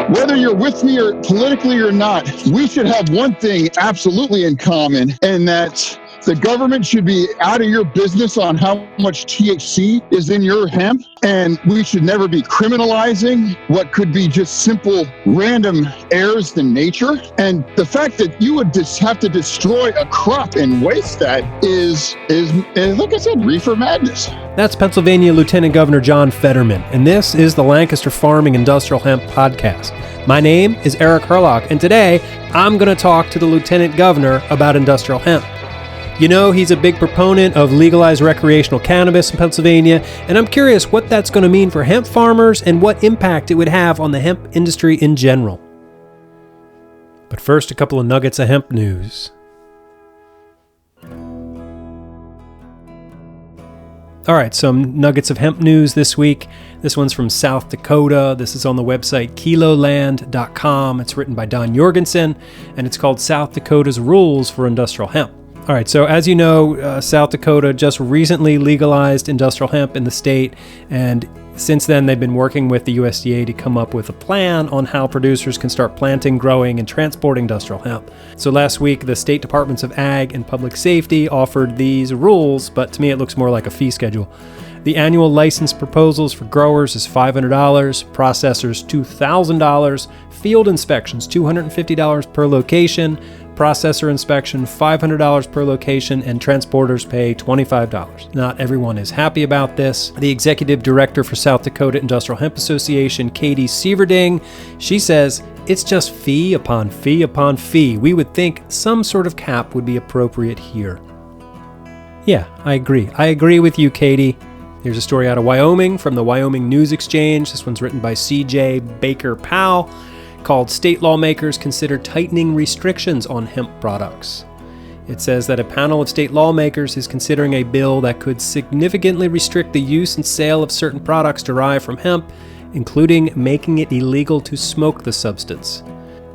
Whether you're with me or politically or not, we should have one thing absolutely in common, and that's the government should be out of your business on how much THC is in your hemp, and we should never be criminalizing what could be just simple random errors in nature. And the fact that you would just have to destroy a crop and waste that is like I said, reefer madness. That's Pennsylvania Lieutenant Governor John Fetterman, and this is the Lancaster Farming Industrial Hemp Podcast. My name is Eric Herlock, and today I'm going to talk to the Lieutenant Governor about industrial hemp. You know, he's a big proponent of legalized recreational cannabis in Pennsylvania, and I'm curious what that's going to mean for hemp farmers and what impact it would have on the hemp industry in general. But first, a couple of nuggets of hemp news. All right, some nuggets of hemp news this week. This one's from South Dakota. This is on the website kiloland.com. It's written by Don Jorgensen, and it's called South Dakota's Rules for Industrial Hemp. All right, so as you know, South Dakota just recently legalized industrial hemp in the state, and since then they've been working with the USDA to come up with a plan on how producers can start planting, growing, and transporting industrial hemp. So last week, the state departments of Ag and Public Safety offered these rules, but to me it looks more like a fee schedule. The annual license proposals for growers is $500, processors $2,000, field inspections $250 per location, processor inspection $500 per location, and transporters pay $25. Not everyone is happy about this. The executive director for South Dakota Industrial Hemp Association, Katie Sieverding, she says it's just fee upon fee upon fee. We would think some sort of cap would be appropriate here. Yeah, I agree. I agree with you, Katie. Here's a story out of Wyoming from the Wyoming News Exchange. This one's written by C.J. Baker Powell, called State Lawmakers Consider Tightening Restrictions on Hemp Products. It says that a panel of state lawmakers is considering a bill that could significantly restrict the use and sale of certain products derived from hemp, including making it illegal to smoke the substance.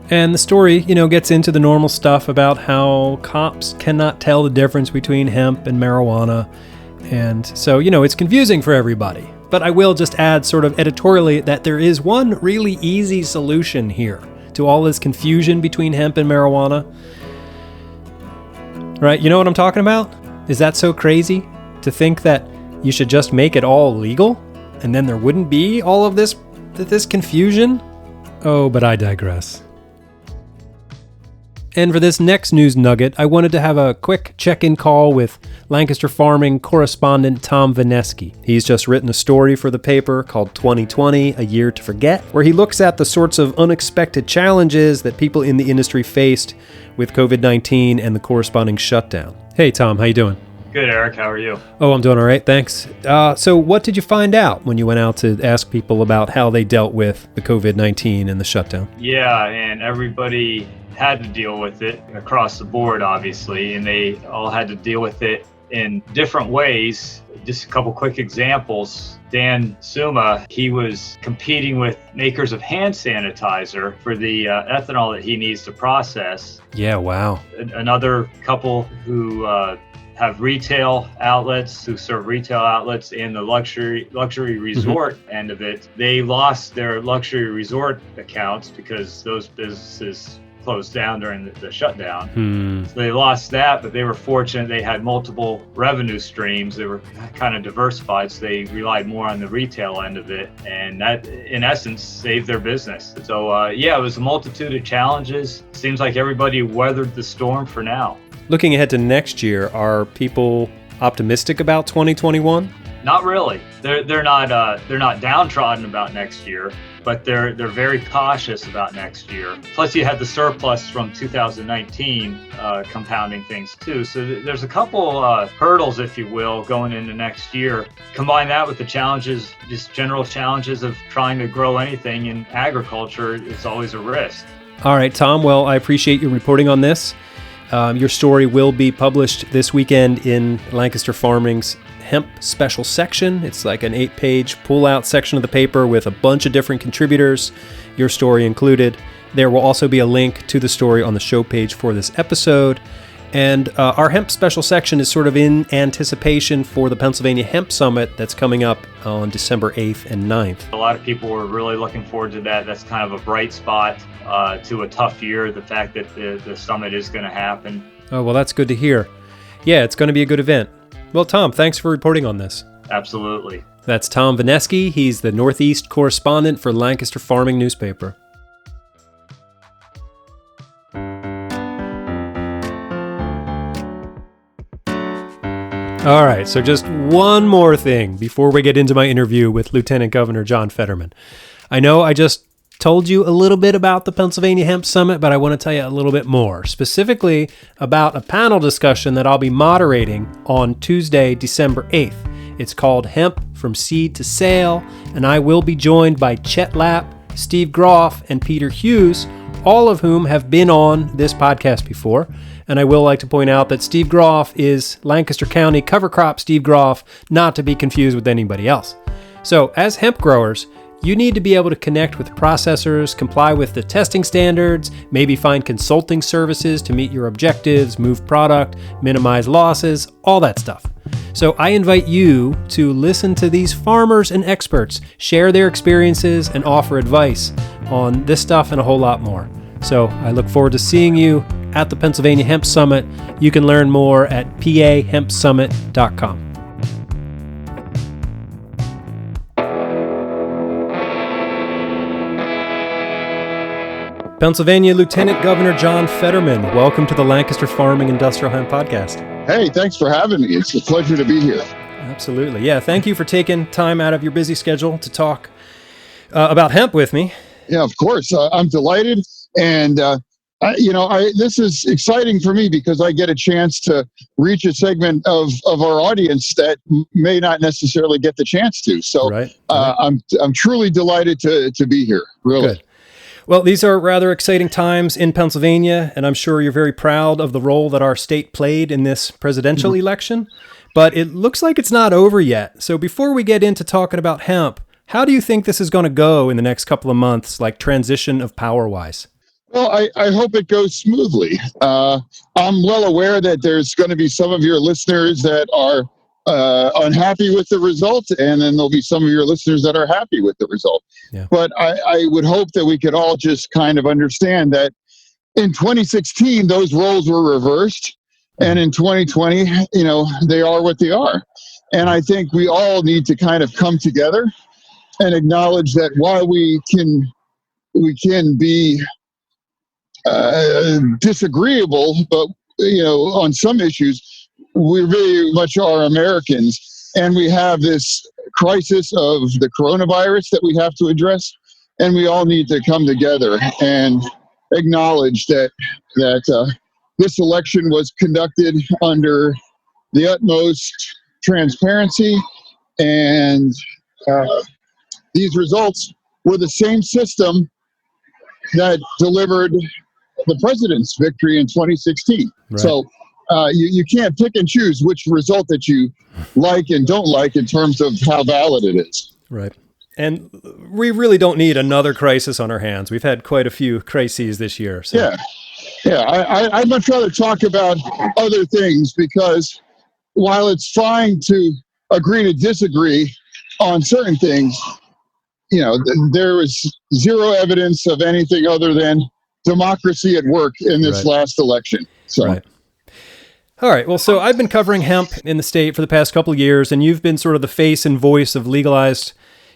And the story, gets into the normal stuff about how cops cannot tell the difference between hemp and marijuana. And so, it's confusing for everybody. But I will just add sort of editorially that there is one really easy solution here to all this confusion between hemp and marijuana. Right? You know what I'm talking about? Is that so crazy to think that you should just make it all legal and then there wouldn't be all of this confusion? Oh, but I digress. And for this next news nugget, I wanted to have a quick check-in call with Lancaster Farming correspondent Tom Vineski. He's just written a story for the paper called 2020, A Year to Forget, where he looks at the sorts of unexpected challenges that people in the industry faced with COVID-19 and the corresponding shutdown. Hey, Tom, how you doing? Good, Eric. How are you? Oh, I'm doing all right, thanks. So what did you find out when you went out to ask people about how they dealt with the COVID-19 and the shutdown? Yeah, and everybody had to deal with it across the board, obviously, and they all had to deal with it in different ways. Just a couple quick examples. Dan Suma, he was competing with makers of hand sanitizer for the ethanol that he needs to process. Yeah, wow. Another couple who have retail outlets, who serve retail outlets in the luxury resort end of it. They lost their luxury resort accounts because those businesses closed down during the shutdown. So they lost that, but they were fortunate they had multiple revenue streams. They were kind of diversified, so they relied more on the retail end of it, and that in essence saved their business. So it was a multitude of challenges. Seems like everybody weathered the storm for now. Looking ahead to next year, are people optimistic about 2021? Not really. They're not downtrodden about next year, but they're very cautious about next year. Plus, you had the surplus from 2019 compounding things too. So there's a couple hurdles, if you will, going into next year. Combine that with the challenges, just general challenges of trying to grow anything in agriculture. It's always a risk. All right, Tom. Well, I appreciate you reporting on this. Your story will be published this weekend in Lancaster Farming's Hemp special section. It's like an 8-page pull-out section of the paper with a bunch of different contributors, your story included. There will also be a link to the story on the show page for this episode. And our hemp special section is sort of in anticipation for the Pennsylvania Hemp Summit that's coming up on December 8th and 9th. A lot of people were really looking forward to that. That's kind of a bright spot to a tough year, the fact that the summit is going to happen. Oh, well, that's good to hear. Yeah, it's going to be a good event. Well, Tom, thanks for reporting on this. Absolutely. That's Tom Vineski. He's the Northeast correspondent for Lancaster Farming Newspaper. All right, so just one more thing before we get into my interview with Lieutenant Governor John Fetterman. I know I just told you a little bit about the Pennsylvania Hemp Summit, but I want to tell you a little bit more, specifically about a panel discussion that I'll be moderating on Tuesday, December 8th. It's called Hemp from Seed to Sale, and I will be joined by Chet Lapp, Steve Groff, and Peter Hughes, all of whom have been on this podcast before. And I will like to point out that Steve Groff is Lancaster County cover crop Steve Groff, not to be confused with anybody else. So as hemp growers, you need to be able to connect with processors, comply with the testing standards, maybe find consulting services to meet your objectives, move product, minimize losses, all that stuff. So I invite you to listen to these farmers and experts share their experiences and offer advice on this stuff and a whole lot more. So I look forward to seeing you at the Pennsylvania Hemp Summit. You can learn more at pahempsummit.com. Pennsylvania Lieutenant Governor John Fetterman, welcome to the Lancaster Farming Industrial Hemp Podcast. Hey, thanks for having me. It's a pleasure to be here. Absolutely. Yeah, thank you for taking time out of your busy schedule to talk about hemp with me. Yeah, of course. I'm delighted. And, this is exciting for me because I get a chance to reach a segment of our audience that may not necessarily get the chance to. So right. I'm truly delighted to be here. Really. Good. Well, these are rather exciting times in Pennsylvania, and I'm sure you're very proud of the role that our state played in this presidential election, but it looks like it's not over yet. So before we get into talking about hemp, how do you think this is going to go in the next couple of months, like transition of power-wise? Well, I hope it goes smoothly. I'm well aware that there's going to be some of your listeners that are unhappy with the result, and then there'll be some of your listeners that are happy with the result. Yeah. But I would hope that we could all just kind of understand that in 2016, those roles were reversed, and in 2020, they are what they are. And I think we all need to kind of come together and acknowledge that while we can be disagreeable, but on some issues, we very much are Americans, and we have this crisis of the coronavirus that we have to address, and we all need to come together and acknowledge that this election was conducted under the utmost transparency, and these results were the same system that delivered the president's victory in 2016. Right. So you can't pick and choose which result that you like and don't like in terms of how valid it is. Right. And we really don't need another crisis on our hands. We've had quite a few crises this year. So. Yeah. I'd much rather talk about other things, because while it's fine to agree to disagree on certain things, there was zero evidence of anything other than democracy at work in this last election. So. Right. All right. Well, so I've been covering hemp in the state for the past couple of years, and you've been sort of the face and voice of legalized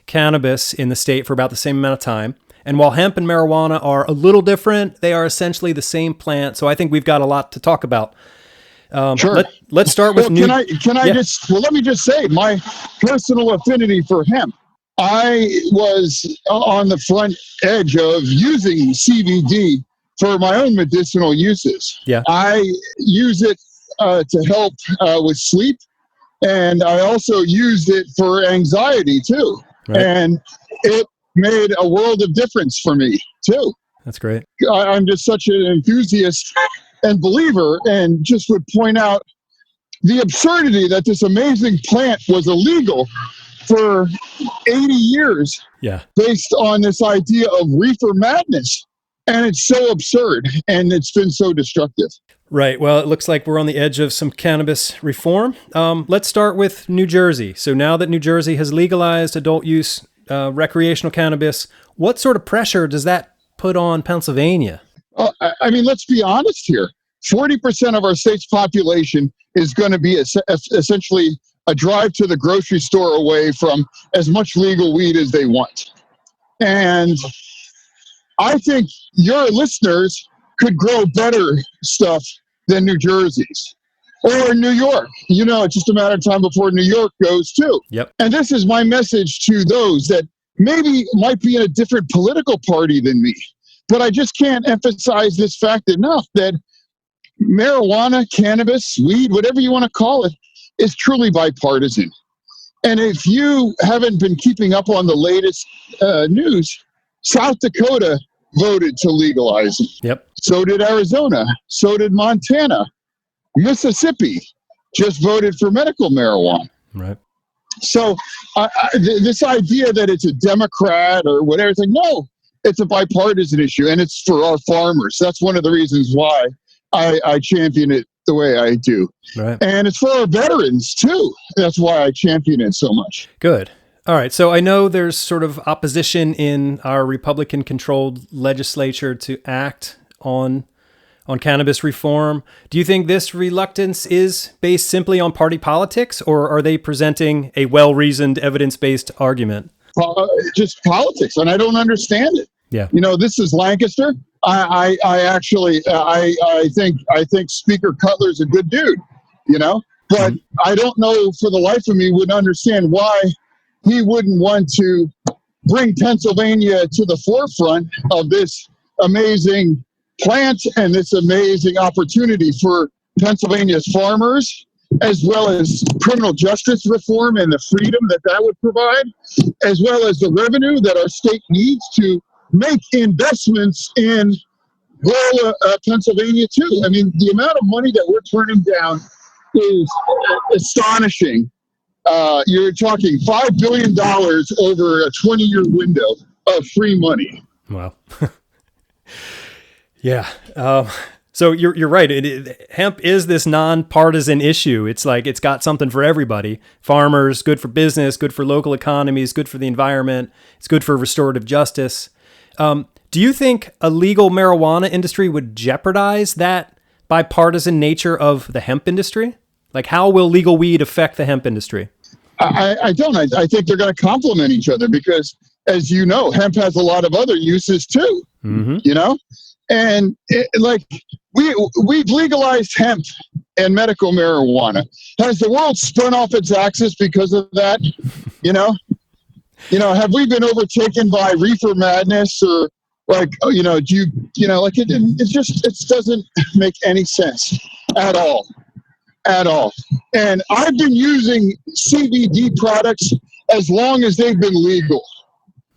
cannabis in the state for about the same amount of time. And while hemp and marijuana are a little different, they are essentially the same plant. So I think we've got a lot to talk about. Sure. Let's start with Can I let me just say my personal affinity for hemp. I was on the front edge of using CBD for my own medicinal uses. Yeah. I use it to help with sleep, and I also used it for anxiety too. Right. And it made a world of difference for me too. That's great. I'm just such an enthusiast and believer, and just would point out the absurdity that this amazing plant was illegal for 80 years, based on this idea of Reefer Madness. And it's so absurd, and it's been so destructive. Right. Well, it looks like we're on the edge of some cannabis reform. Let's start with New Jersey. So now that New Jersey has legalized adult use recreational cannabis, what sort of pressure does that put on Pennsylvania? Well, I mean, let's be honest here. 40% of our state's population is going to be essentially a drive to the grocery store away from as much legal weed as they want. And I think your listeners could grow better stuff than New Jersey's or New York. You know, it's just a matter of time before New York goes too. Yep. And this is my message to those that maybe might be in a different political party than me. But I just can't emphasize this fact enough that marijuana, cannabis, weed, whatever you want to call it, is truly bipartisan. And if you haven't been keeping up on the latest news, South Dakota voted to legalize it. Yep. So did Arizona. So did Montana. Mississippi just voted for medical marijuana. Right. So this idea that it's a Democrat or whatever, it's like, no, it's a bipartisan issue, and it's for our farmers. That's one of the reasons why I champion it the way I do. Right. And it's for our veterans, too. That's why I champion it so much. Good. All right. So I know there's sort of opposition in our Republican-controlled legislature to act on cannabis reform. Do you think this reluctance is based simply on party politics, or are they presenting a well-reasoned, evidence-based argument? Just politics, and I don't understand it. Yeah. You know, this is Lancaster. I think Speaker Cutler's a good dude, you know, but I don't know for the life of me would understand why he wouldn't want to bring Pennsylvania to the forefront of this amazing plant and this amazing opportunity for Pennsylvania's farmers, as well as criminal justice reform and the freedom that would provide, as well as the revenue that our state needs to make investments in rural Pennsylvania too. I mean, the amount of money that we're turning down is astonishing. You're talking $5 billion over a 20-year window of free money. Wow. Yeah. So you're right. Hemp is this nonpartisan issue. It's like it's got something for everybody. Farmers, good for business, good for local economies, good for the environment. It's good for restorative justice. Do you think a legal marijuana industry would jeopardize that bipartisan nature of the hemp industry? Like, how will legal weed affect the hemp industry? I don't. I think they're going to complement each other because, as you know, hemp has a lot of other uses too. Mm-hmm. You know, and we've legalized hemp and medical marijuana. Has the world spun off its axis because of that? You know, have we been overtaken by Reefer Madness or it doesn't make any sense at all. And I've been using CBD products as long as they've been legal.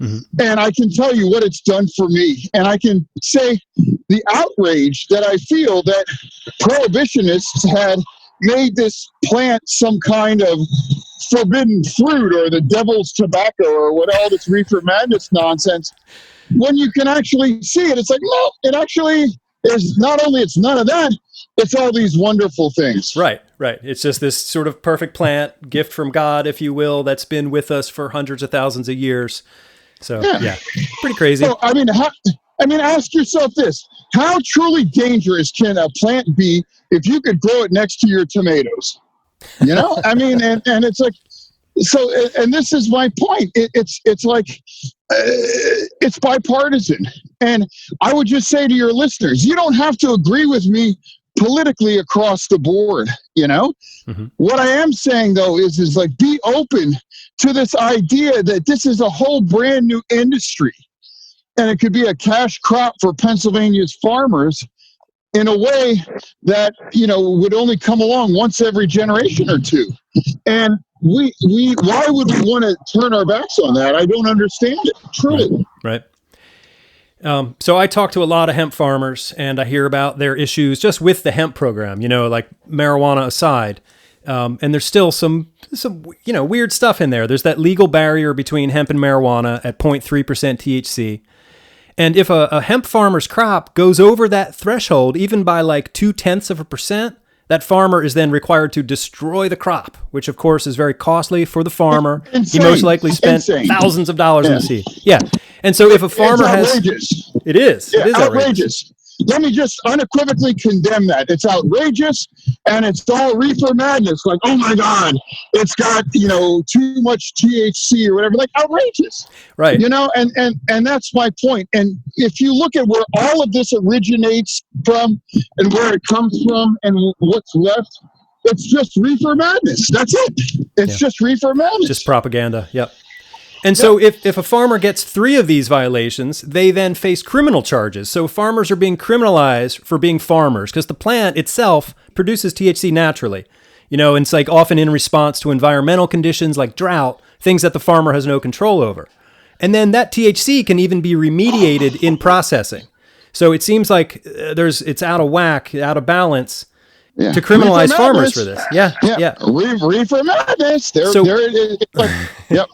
Mm-hmm. And I can tell you what it's done for me. And I can say the outrage that I feel that prohibitionists had made this plant some kind of forbidden fruit or the devil's tobacco or what all this Reefer Madness nonsense. When you can actually see it, it's like, no, it actually is not only it's none of that, it's all these wonderful things. Right. It's just this sort of perfect plant, gift from God, if you will, that's been with us for hundreds of thousands of years. So, yeah pretty crazy. So, I mean, ask yourself this. How truly dangerous can a plant be if you could grow it next to your tomatoes? You know? I mean, and it's like, so, and this is my point. It's like, it's bipartisan. And I would just say to your listeners, you don't have to agree with me politically across the board, you know? Mm-hmm. What I am saying, though, is like, be open to this idea that this is a whole brand new industry. And it could be a cash crop for Pennsylvania's farmers in a way that, would only come along once every generation or two. And we why would we want to turn our backs on that? I don't understand it, truly. Right. So I talk to a lot of hemp farmers and I hear about their issues just with the hemp program, like marijuana aside. And there's still some weird stuff in there. There's that legal barrier between hemp and marijuana at 0.3% THC. And if a hemp farmer's crop goes over that threshold, even by like 0.2%, that farmer is then required to destroy the crop, which of course is very costly for the farmer. Insane. He most likely spent thousands of dollars on the seed. Yeah. And so if a farmer outrageous. It is outrageous. Let me just unequivocally condemn that. It's outrageous, and it's all reefer madness. Like, oh my God, it's got, too much THC or whatever. Like, outrageous. Right. And that's my point. And if you look at where all of this originates from and where it comes from and what's left, it's just reefer madness. That's it. It's just reefer madness. Just propaganda. Yep. And so if a farmer gets 3 of these violations, they then face criminal charges. So farmers are being criminalized for being farmers because the plant itself produces THC naturally. And it's like often in response to environmental conditions like drought, things that the farmer has no control over. And then that THC can even be remediated in processing. So it seems like it's out of whack, out of balance to criminalize farmers for this. Yeah. Reefer madness. Yep.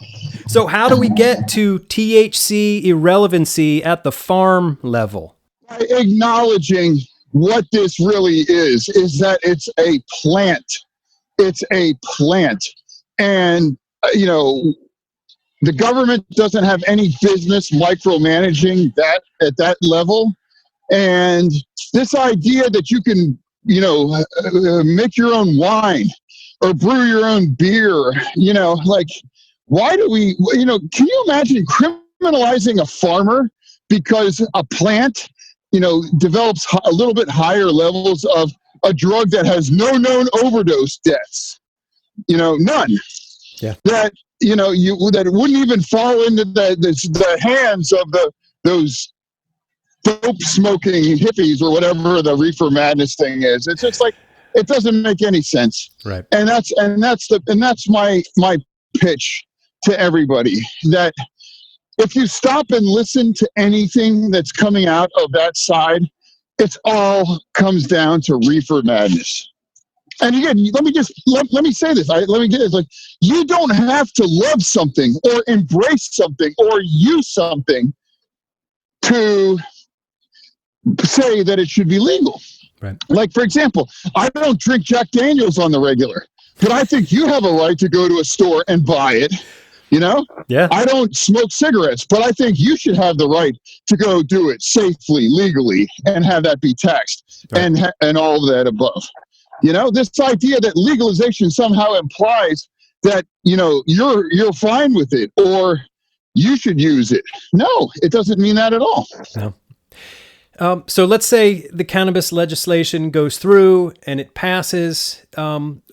So how do we get to THC irrelevancy at the farm level? By acknowledging what this really is that it's a plant. It's a plant. And, the government doesn't have any business micromanaging that at that level. And this idea that you can, make your own wine or brew your own beer, why do we, can you imagine criminalizing a farmer because a plant, develops a little bit higher levels of a drug that has no known overdose deaths? None. Yeah. That, that it wouldn't even fall into the hands of those dope smoking hippies or whatever the reefer madness thing is. It's just like, it doesn't make any sense. Right. And that's my pitch to everybody, that if you stop and listen to anything that's coming out of that side, it's all comes down to reefer madness. And again, let me say this. Let me get this. Like, you don't have to love something or embrace something or use something to say that it should be legal. Right. Like, for example, I don't drink Jack Daniels on the regular, but I think you have a right to go to a store and buy it. Yeah. I don't smoke cigarettes, but I think you should have the right to go do it safely, legally, and have that be taxed, right, and all of that above. This idea that legalization somehow implies that, you're fine with it or you should use it. No, it doesn't mean that at all. No. So let's say the cannabis legislation goes through and it passes.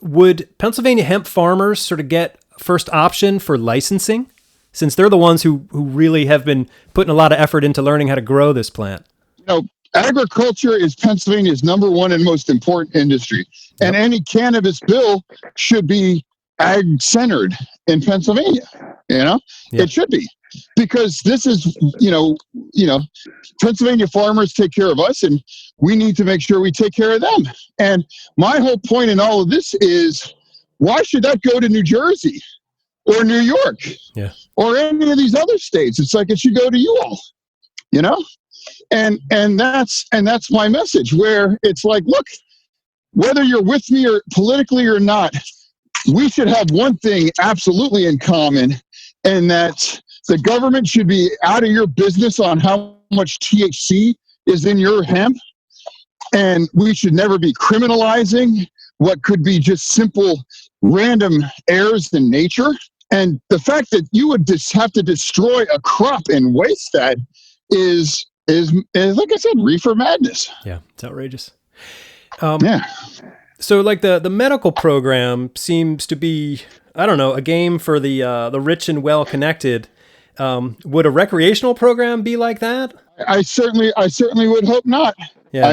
Would Pennsylvania hemp farmers sort of get first option for licensing, since they're the ones who really have been putting a lot of effort into learning how to grow this plant? Agriculture is Pennsylvania's #1 and most important industry. Yep. And any cannabis bill should be ag-centered in Pennsylvania. Yep. It should be. Because this is, Pennsylvania farmers take care of us, and we need to make sure we take care of them. And my whole point in all of this is, why should that go to New Jersey or New York or any of these other states? It's like it should go to you all, And that's my message, where it's like, look, whether you're with me or politically or not, we should have one thing absolutely in common, and that's the government should be out of your business on how much THC is in your hemp, and we should never be criminalizing what could be just simple random errors in nature. And the fact that you would just have to destroy a crop and waste that is like I said, reefer madness. Yeah, it's outrageous. So like the medical program seems to be, I don't know, a game for the rich and well connected. Would a recreational program be like that? I certainly would hope not. Yeah.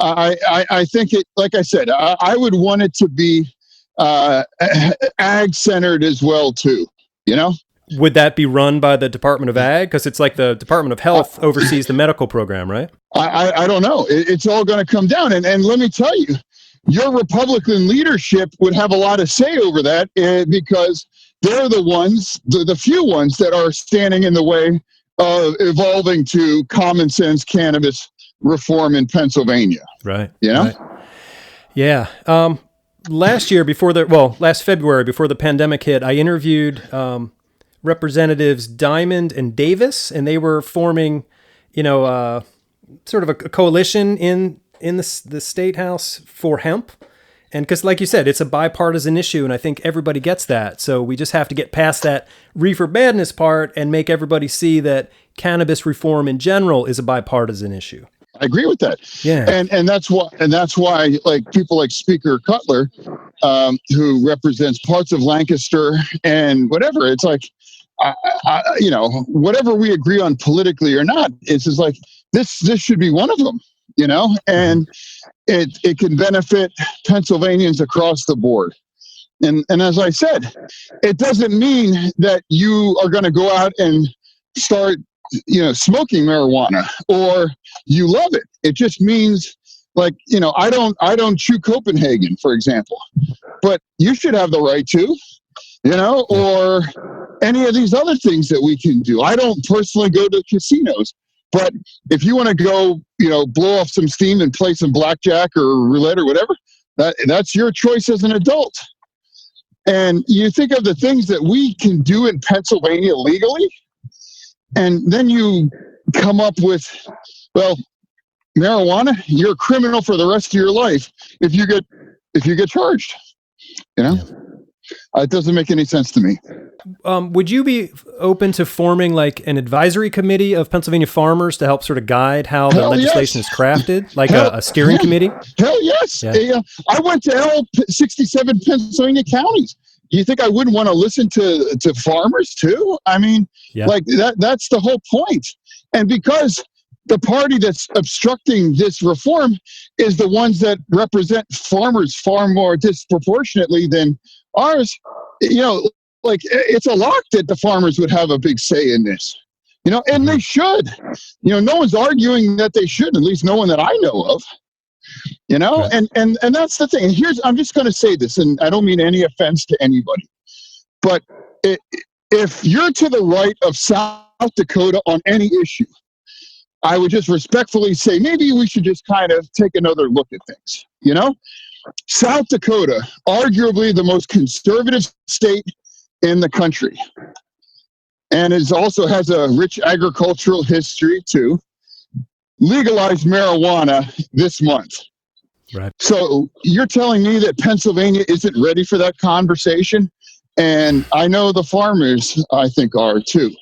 I think it, like I said, I would want it to be ag centered as well too. Would that be run by the Department of Ag? Because it's like the Department of Health oversees the medical program, right? I don't know. It's all going to come down. And let me tell you, your Republican leadership would have a lot of say over that because they're the ones, the few ones that are standing in the way evolving to common sense cannabis reform in Pennsylvania. Right. You know? Right. Yeah. Last February, before the pandemic hit, I interviewed Representatives Diamond and Davis, and they were forming, sort of a coalition in the state house for hemp. And because, like you said, it's a bipartisan issue, and I think everybody gets that. So we just have to get past that Reefer Madness part and make everybody see that cannabis reform in general is a bipartisan issue. I agree with that. Yeah. And that's why like people like Speaker Cutler, who represents parts of Lancaster and whatever, it's like, whatever we agree on politically or not, it's just like this should be one of them, and it can benefit Pennsylvanians across the board. And as I said, it doesn't mean that you are going to go out and start, smoking marijuana or you love it. It just means like, I don't chew Copenhagen, for example, but you should have the right to, or any of these other things that we can do. I don't personally go to casinos, but if you want to go, blow off some steam and play some blackjack or roulette or whatever, that's your choice as an adult. And you think of the things that we can do in Pennsylvania legally, and then you come up with, well, marijuana, you're a criminal for the rest of your life if you get charged. It doesn't make any sense to me. Would you be open to forming like an advisory committee of Pennsylvania farmers to help sort of guide how the legislation is crafted, like a steering committee? Hell yes. Yeah. I went to all 67 Pennsylvania counties. You think I wouldn't want to listen to farmers too? I mean, like that's the whole point. And because the party that's obstructing this reform is the ones that represent farmers far more disproportionately than ours, like it's a lock that the farmers would have a big say in this, and they should. No one's arguing that they should, at least no one that I know of. Right. And that's the thing. And I'm just going to say this, and I don't mean any offense to anybody, but if you're to the right of South Dakota on any issue, I would just respectfully say maybe we should just kind of take another look at things. South Dakota, arguably the most conservative state in the country, and it also has a rich agricultural history too, legalized marijuana this month. Right. So you're telling me that Pennsylvania isn't ready for that conversation? And I know the farmers, I think, are too,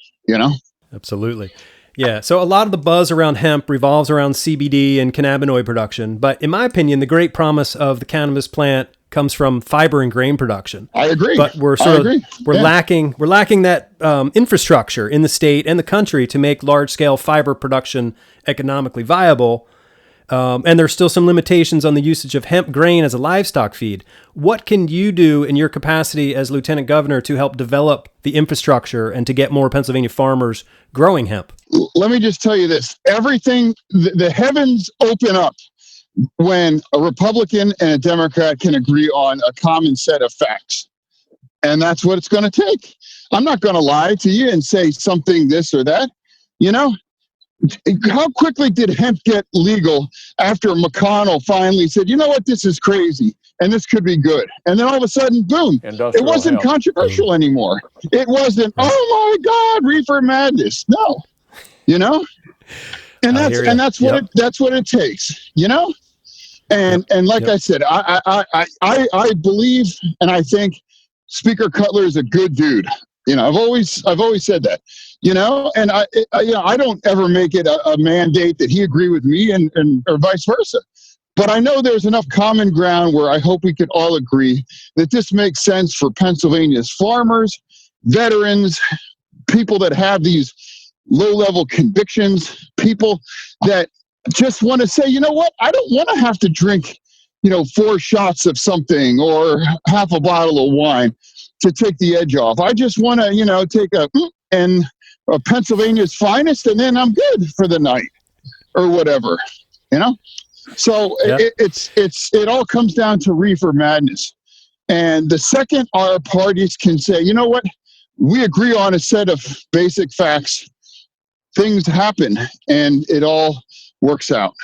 Absolutely. Yeah. So a lot of the buzz around hemp revolves around CBD and cannabinoid production. But in my opinion, the great promise of the cannabis plant comes from fiber and grain production. I agree. But we're lacking that infrastructure in the state and the country to make large scale fiber production economically viable. And there's still some limitations on the usage of hemp grain as a livestock feed. What can you do in your capacity as Lieutenant Governor to help develop the infrastructure and to get more Pennsylvania farmers growing hemp? Let me just tell you this. Everything, the heavens open up when a Republican and a Democrat can agree on a common set of facts. And that's what it's going to take. I'm not going to lie to you and say something this or that. How quickly did hemp get legal after McConnell finally said, you know what, this is crazy and this could be good? And then all of a sudden, boom, it wasn't controversial anymore. It wasn't, oh my God, Reefer Madness. No, and that's what it takes, And like I said, I believe, and I think Speaker Cutler is a good dude. I've always said that, and I don't ever make it a mandate that he agree with me and or vice versa. But I know there's enough common ground where I hope we could all agree that this makes sense for Pennsylvania's farmers, veterans, people that have these low-level convictions, people that just want to say, you know what, I don't want to have to drink, 4 shots of something or half a bottle of wine to take the edge off. I just want to, take a Pennsylvania's finest, and then I'm good for the night or whatever, So it all comes down to Reefer Madness. And the second our parties can say, you know what, we agree on a set of basic facts, things happen and it all works out.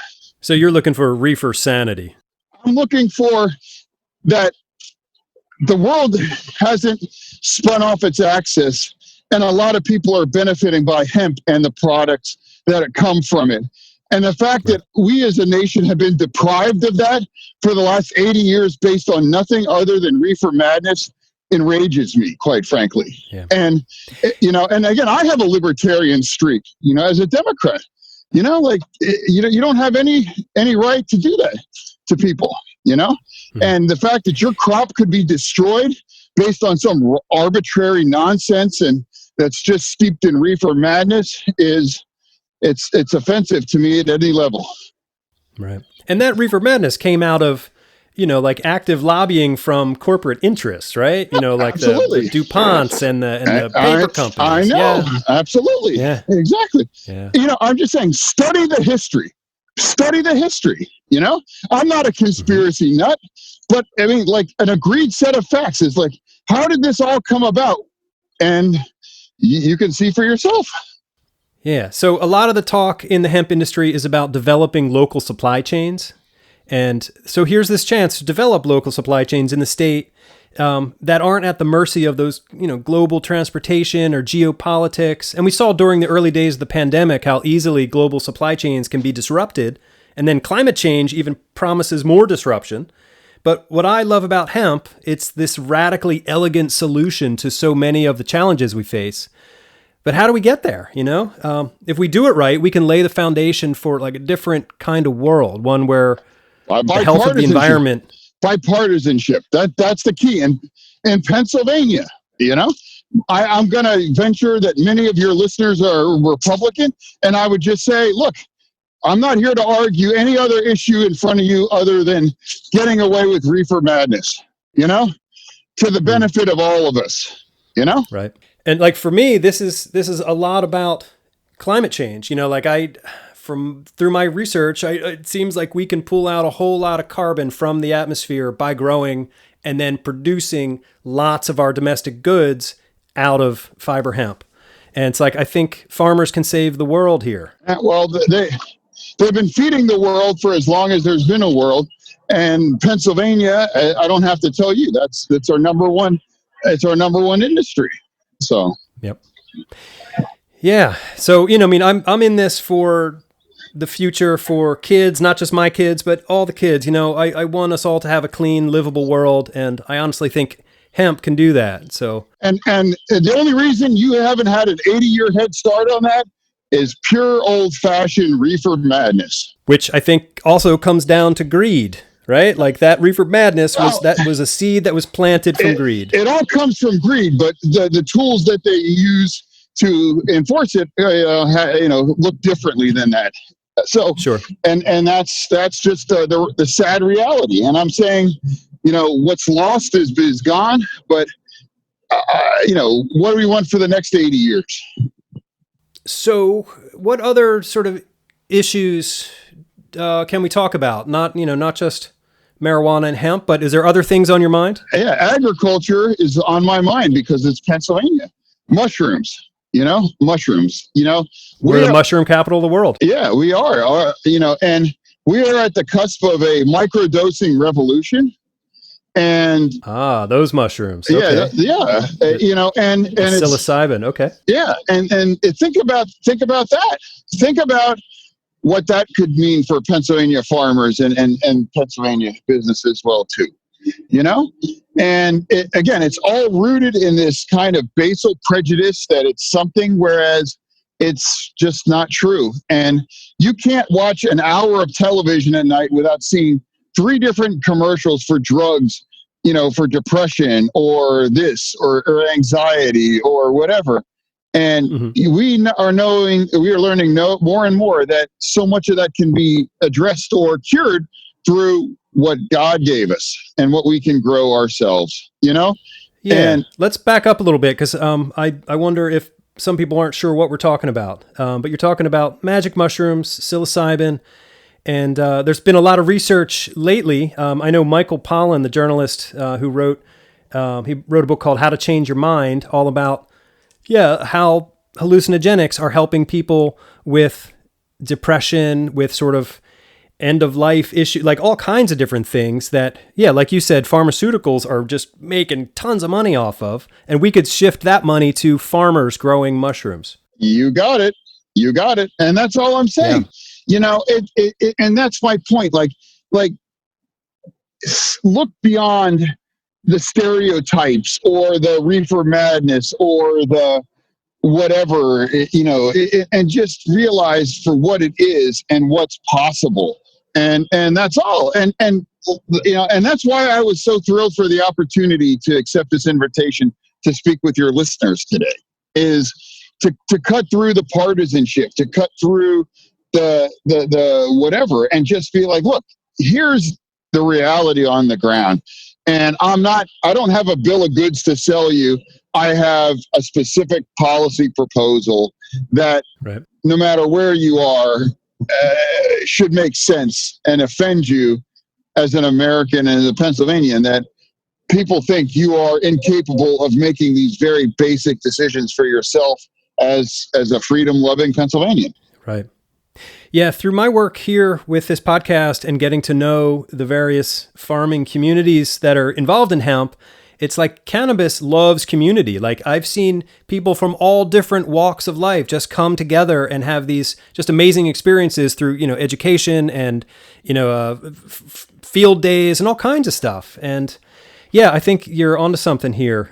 So you're looking for reefer sanity. I'm looking for that the world hasn't spun off its axis, and a lot of people are benefiting by hemp and the products that come from it. And the fact that we as a nation have been deprived of that for the last 80 years based on nothing other than reefer madness enrages me, quite frankly. Yeah. And, and again, I have a libertarian streak, as a Democrat. You don't have any right to do that to people, Mm-hmm. And the fact that your crop could be destroyed based on some arbitrary nonsense and that's just steeped in reefer madness it's offensive to me at any level. Right. And that reefer madness came out of, active lobbying from corporate interests, right? Like the DuPonts and the paper companies. I know. Yeah. Absolutely. Yeah. Exactly. Yeah. I'm just saying, study the history. I'm not a conspiracy nut, but I mean, like an agreed set of facts is like, how did this all come about? And you can see for yourself. Yeah. So a lot of the talk in the hemp industry is about developing local supply chains. And so here's this chance to develop local supply chains in the state that aren't at the mercy of those, global transportation or geopolitics. And we saw during the early days of the pandemic how easily global supply chains can be disrupted. And then climate change even promises more disruption. But what I love about hemp, it's this radically elegant solution to so many of the challenges we face. But how do we get there? If we do it right, we can lay the foundation for like a different kind of world, one where the health of the environment. Bipartisanship. That's the key. And in Pennsylvania, I'm going to venture that many of your listeners are Republican. And I would just say, look, I'm not here to argue any other issue in front of you other than getting away with reefer madness, to the benefit of all of us, Right. And like for me, this is a lot about climate change. Through my research, it seems like we can pull out a whole lot of carbon from the atmosphere by growing and then producing lots of our domestic goods out of fiber hemp. And it's like, I think farmers can save the world here. Well, they've been feeding the world for as long as there's been a world. And Pennsylvania, I don't have to tell you, that's our number one. It's our number one industry. So. Yep. Yeah. So, I'm in this for the future for kids, not just my kids, but all the kids. I want us all to have a clean, livable world. And I honestly think hemp can do that. So. And the only reason you haven't had an 80-year head start on that is pure old-fashioned reefer madness. Which I think also comes down to greed. Right? Like that reefer madness was a seed that was planted from greed. It all comes from greed, but the tools that they use to enforce it, look differently than that. So, sure. And that's just the sad reality. And I'm saying, what's lost is gone, but what do we want for the next 80 years? So what other sort of issues can we talk about? Not just marijuana and hemp, but is there other things on your mind? Yeah, agriculture is on my mind because it's Pennsylvania. Mushrooms, mushrooms, We're the mushroom capital of the world. Yeah, we are, and we are at the cusp of a microdosing revolution. And those mushrooms. Okay. Yeah. And psilocybin. Okay. Yeah. And think about that. Think about what that could mean for Pennsylvania farmers and Pennsylvania business as well too, and it's all rooted in this kind of basal prejudice that it's something, whereas it's just not true. And you can't watch an hour of television at night without seeing 3 different commercials for drugs, for depression or this or anxiety or whatever. And we are learning more and more that so much of that can be addressed or cured through what God gave us and what we can grow ourselves, Yeah. And let's back up a little bit because I wonder if some people aren't sure what we're talking about. But you're talking about magic mushrooms, psilocybin, and there's been a lot of research lately. I know Michael Pollan, the journalist who wrote a book called How to Change Your Mind, all about how hallucinogenics are helping people with depression, with sort of end of life issue, like all kinds of different things that, yeah, like you said, pharmaceuticals are just making tons of money off of, and we could shift that money to farmers growing mushrooms. You got it. You got it. And that's all I'm saying. Yeah. You know, and that's my point. Like, look beyond the stereotypes or the Reefer Madness or the whatever, you know, and just realize for what it is and what's possible. And that's all. And you know, and that's why I was so thrilled for the opportunity to accept this invitation to speak with your listeners today, is to cut through the partisanship, to cut through the whatever, and just be like, look, here's the reality on the ground. And I don't have a bill of goods to sell you. I have a specific policy proposal that no matter where you are, should make sense and offend you as an American and as a Pennsylvanian, that people think you are incapable of making these very basic decisions for yourself as a freedom-loving Pennsylvanian. Right. Yeah, through my work here with this podcast and getting to know the various farming communities that are involved in hemp, it's like cannabis loves community. Like I've seen people from all different walks of life just come together and have these just amazing experiences through, you know, education and, you know, field days and all kinds of stuff. And yeah, I think you're onto something here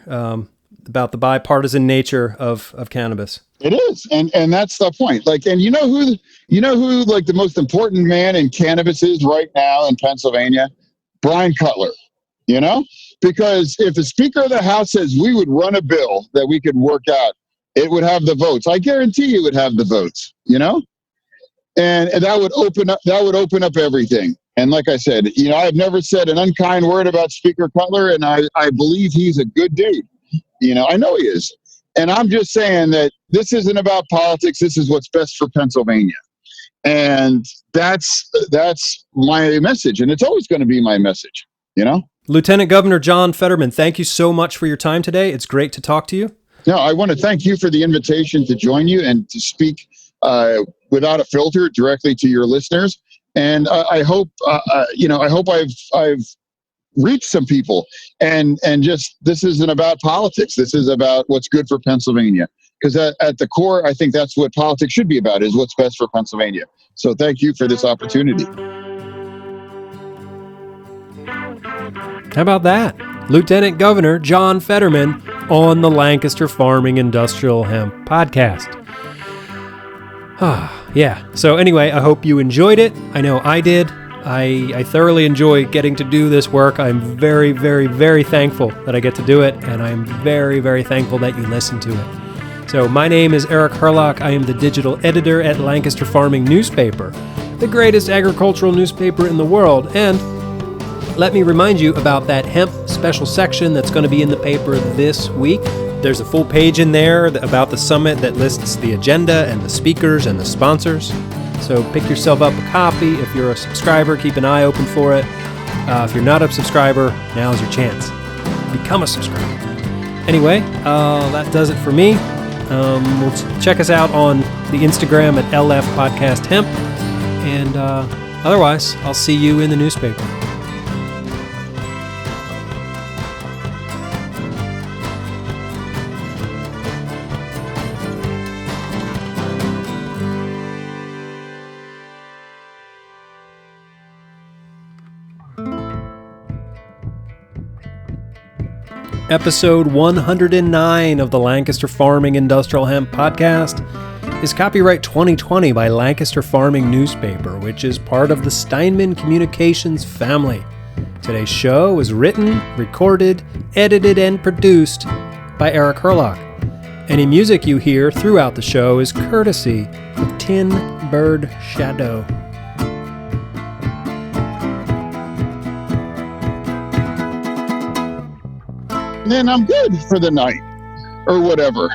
about the bipartisan nature of cannabis. It is. And that's the point. Like, and you know who like the most important man in cannabis is right now in Pennsylvania? Brian Cutler, you know, because if the Speaker of the House says we would run a bill that we could work out, it would have the votes. I guarantee it would have the votes, you know, and that would open up everything. And like I said, you know, I've never said an unkind word about Speaker Cutler, and I believe he's a good dude. You know, I know he is. And I'm just saying that this isn't about politics. This is what's best for Pennsylvania. And that's my message. And it's always going to be my message, you know? Lieutenant Governor John Fetterman, thank you so much for your time today. It's great to talk to you. No, I want to thank you for the invitation to join you and to speak without a filter directly to your listeners. And I hope, I've reach some people and just, this isn't about politics. This is about what's good for Pennsylvania, because at the core, I think that's what politics should be about, is what's best for Pennsylvania. So thank you for this opportunity. How about that? Lieutenant Governor John Fetterman on the Lancaster Farming Industrial Hemp podcast. Yeah. So anyway, I hope you enjoyed it. I know I did. I thoroughly enjoy getting to do this work. I'm very, very, very thankful that I get to do it, and I'm very, very thankful that you listen to it. So my name is Eric Herlock. I am the digital editor at Lancaster Farming Newspaper, the greatest agricultural newspaper in the world. And let me remind you about that hemp special section that's going to be in the paper this week. There's a full page in there about the summit that lists the agenda and the speakers and the sponsors. So pick yourself up a copy. If you're a subscriber, keep an eye open for it. If you're not a subscriber, now's your chance. Become a subscriber. Anyway, that does it for me. Check us out on the Instagram at LF Podcast Hemp. And otherwise, I'll see you in the newspaper. Episode 109 of the Lancaster Farming Industrial Hemp Podcast is copyright 2020 by Lancaster Farming Newspaper, which is part of the Steinman Communications family. Today's show is written, recorded, edited, and produced by Eric Herlock. Any music you hear throughout the show is courtesy of Tin Bird Shadow. Then I'm good for the night or whatever.